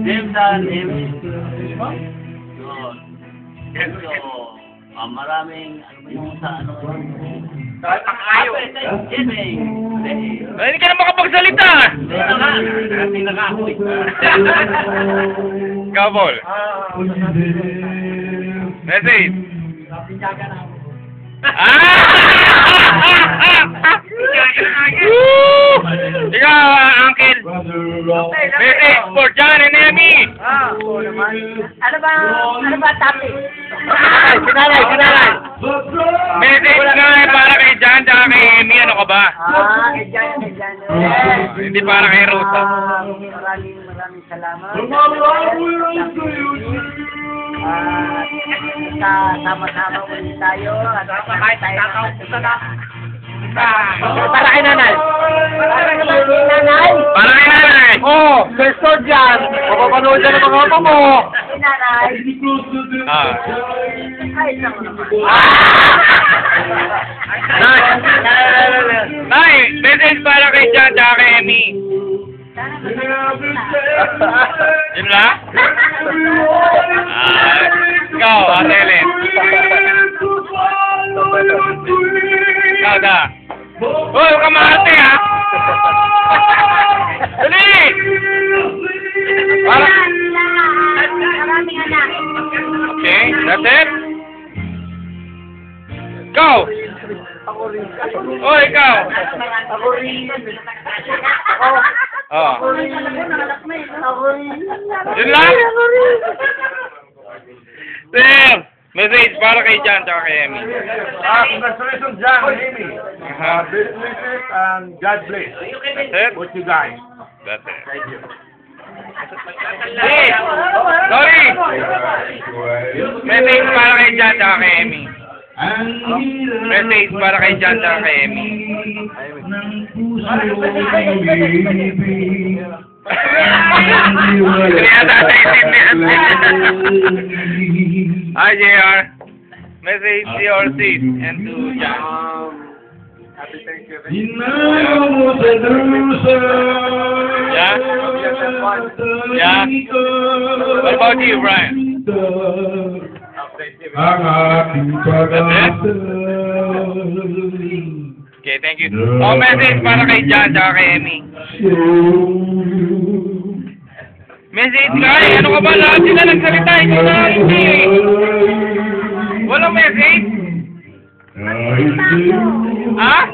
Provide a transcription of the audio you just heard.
James and James. So, maraming, ano ba yung sa ano? Pang-ayaw. Hindi ka na makapagsalita! Hindi na nga ako eh. Kabol. Message. Ikaw, Uncle. Message for John and Emmy. Ano ba topic? Sinalay. Message nga para kay John at kay Emmy. Ano ka ba? Kay Jan. Hindi para kay Rosa. Maraming salamat. Sama-sama ulit tayo. Kahit tayo para kay nanay. Para kay nanay. Para kay nanay. Oh, Kristo dyan. Mapapanood dyan ang mga apa mo. Kay nanay. Ay, naku naman. Nay, message para kay John at kay Emmy. Yun lang? Ikaw, Ate Helen. Ikaw da. Hoy, huwag ka maarte ha. Dali! Para. Maraming anak. Okay, that's it? Ikaw! Oh, ikaw! Ako rin. Oh. Ako rin. Yun lang? Sir, message para kay John at kay Emmy. Congratulations, John and Amy. Best wishes and God bless. That's it? What you guys. That's it. Hey! Sorry! Message para kay John at kay Emmy. Message para kay John at kay Emmy. Hi, JR. Message to your sis and to John. Happy Thanksgiving. Yeah? Yeah? What about you, Brian? Okay, thank you. Oh, message para kay John at kay Emmy. Message kay, ano ka ba? Lahat sila nagsalita, ikaw na hindi. Walang message? Ha?